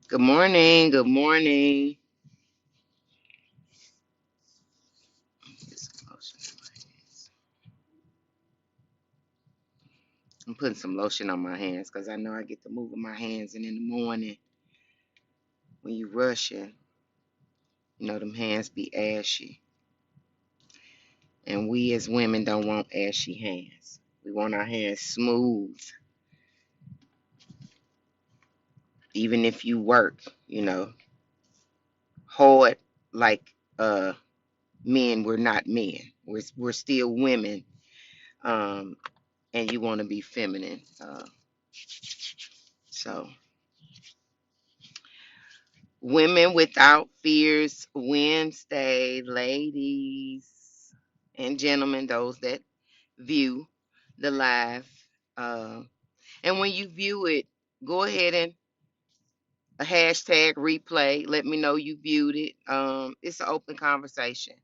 Good morning. Good morning. I'm putting some lotion on my hands because I know I get to moving my hands. And in the morning, when you rushing, them hands be ashy. And we as women don't want ashy hands. We want our hands smooth. Even if you work, hard like men, we're not men. We're still women. Um, and you want to be feminine. So Women Without Fears Wednesday, ladies and gentlemen, those that view the live. Uh, and when you view it, go ahead and a hashtag replay. Let me know you viewed it. It's an open conversation.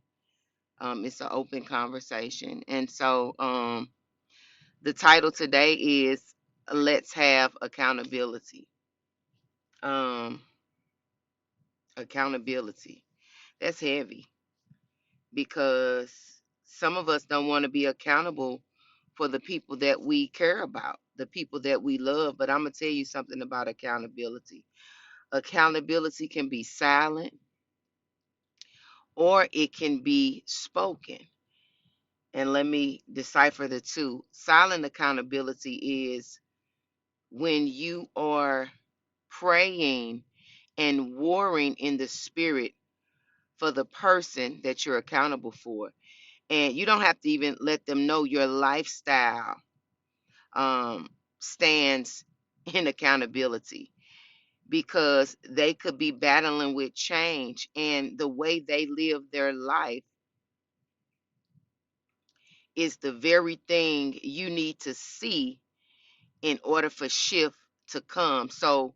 It's an open conversation. And so the title today is Let's Have Accountability. Um, Accountability. That's heavy because some of us don't want to be accountable for the people that we care about, the people that we love. But I'm going to tell you something about accountability. Accountability can be silent or it can be spoken. And let me decipher the two. Silent accountability is when you are praying and warring in the spirit for the person that you're accountable for. And you don't have to even let them know your lifestyle um, stands in accountability because they could be battling with change, and the way they live their life is the very thing you need to see in order for shift to come. So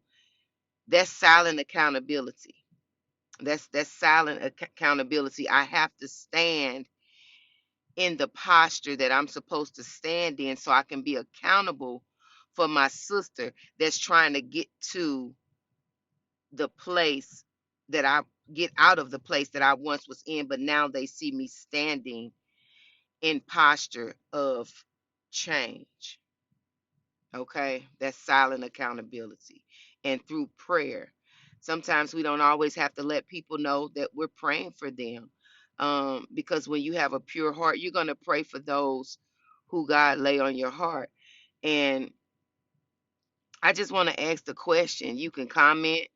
that's silent accountability. That's silent accountability. I have to stand in the posture that I'm supposed to stand in so I can be accountable for my sister that's trying to get to the place that I get out of the place that I once was in, but now they see me standing in posture of change. Okay, that's silent accountability. And through prayer, sometimes we don't always have to let people know that we're praying for them. Because when you have a pure heart, you're going to pray for those who God lay on your heart. And I just want to ask the question. You can comment,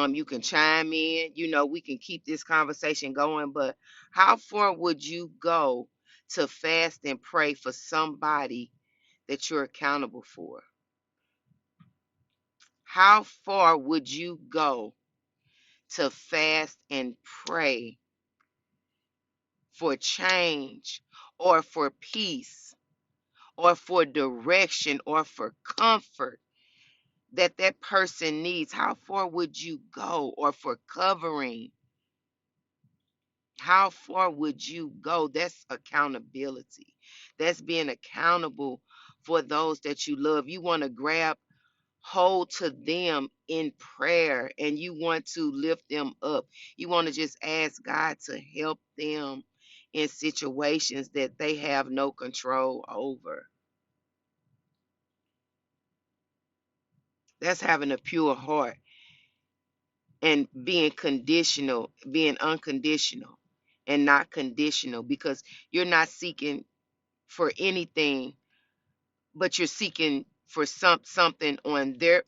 you can chime in, we can keep this conversation going, but how far would you go to fast and pray for somebody that you're accountable for? How far would you go to fast and pray for change or for peace or for direction or for comfort that that person needs? How far would you go? Or for covering? How far would you go? That's accountability. That's being accountable for those that you love. You want to grab hold to them in prayer and you want to lift them up. You want to just ask God to help them in situations that they have no control over. That's having a pure heart and being conditional, being unconditional and not conditional, because you're not seeking for anything, but you're seeking for something on their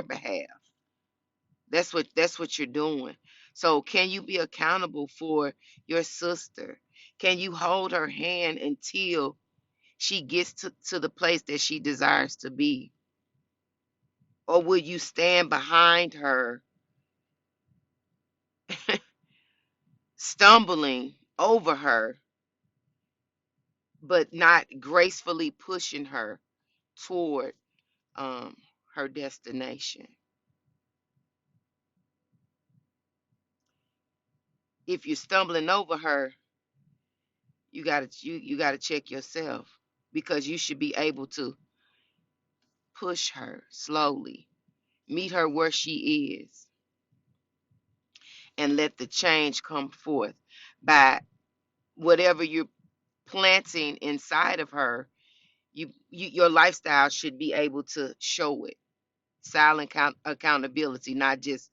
behalf. That's what you're doing. So can you be accountable for your sister? Can you hold her hand until she gets to the place that she desires to be? Or will you stand behind her, stumbling over her, but not gracefully pushing her toward um, her destination? If you're stumbling over her, you gotta check yourself, because you should be able to push her slowly, meet her where she is. and let the change come forth by whatever you're planting inside of her. Your lifestyle should be able to show it. Silent accountability, not just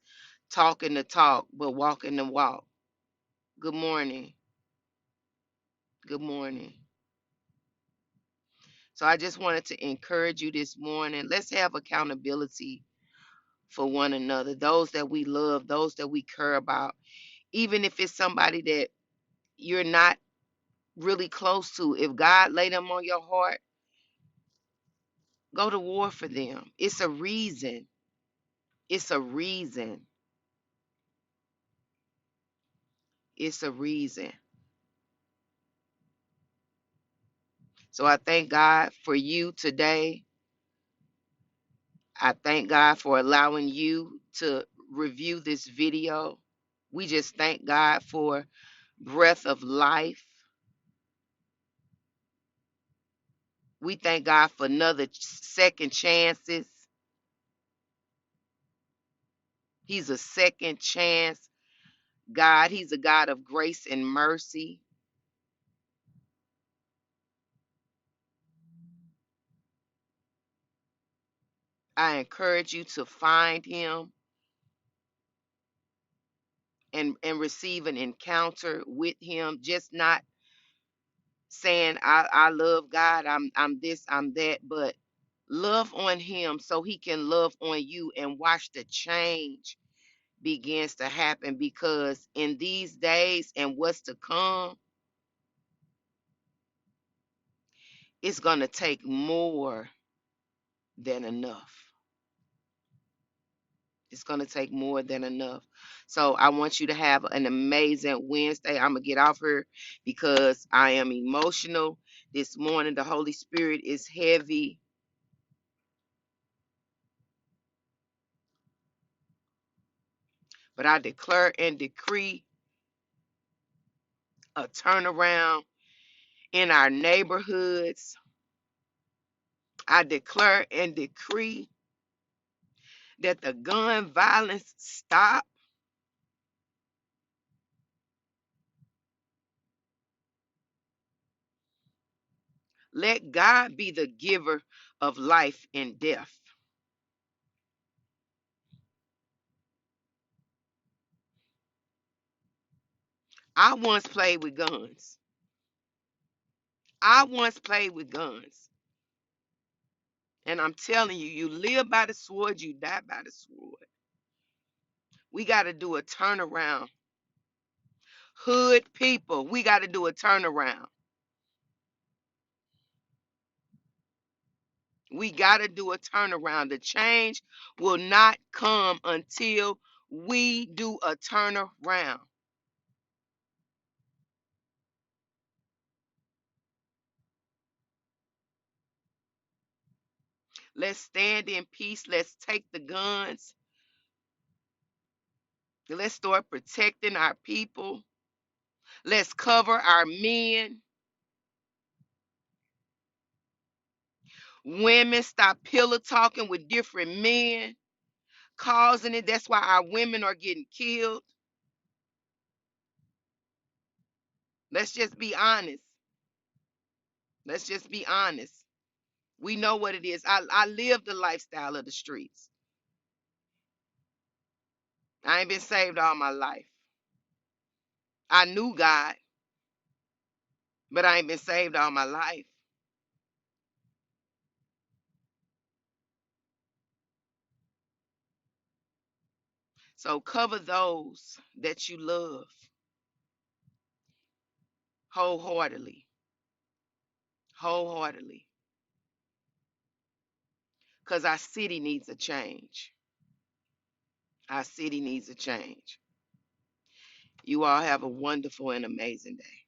talking the talk, but walking the walk. Good morning. Good morning. So I just wanted to encourage you this morning. Let's have accountability for one another, those that we love, those that we care about, even if it's somebody that you're not really close to. If God laid them on your heart, go to war for them. It's a reason. It's a reason. It's a reason. So I thank God for you today. I thank God for allowing you to review this video. We just thank God for breath of life. We thank God for another second chances. He's a second chance God. He's a God of grace and mercy. I encourage you to find him and receive an encounter with him. Just not saying I love God, I'm this, I'm that, but love on him so he can love on you and watch the change begins to happen, because in these days and what's to come, it's going to take more than enough. It's going to take more than enough. So I want you to have an amazing Wednesday. I'm going to get off here because I am emotional this morning. The Holy Spirit is heavy. But I declare and decree a turnaround in our neighborhoods. I declare and decree that the gun violence stop. Let God be the giver of life and death. I once played with guns. I once played with guns. And I'm telling you, you live by the sword, you die by the sword. We got to do a turnaround. Hood people, we got to do a turnaround. We got to do a turnaround. The change will not come until we do a turnaround. Let's stand in peace. Let's take the guns. Let's start protecting our people. Let's cover our men. Women, stop pillow talking with different men, causing it. That's why our women are getting killed. Let's just be honest. Let's just be honest. We know what it is. I live the lifestyle of the streets. I ain't been saved all my life. I knew God, but I ain't been saved all my life. So cover those that you love wholeheartedly. Wholeheartedly. Because our city needs a change. Our city needs a change. You all have a wonderful and amazing day.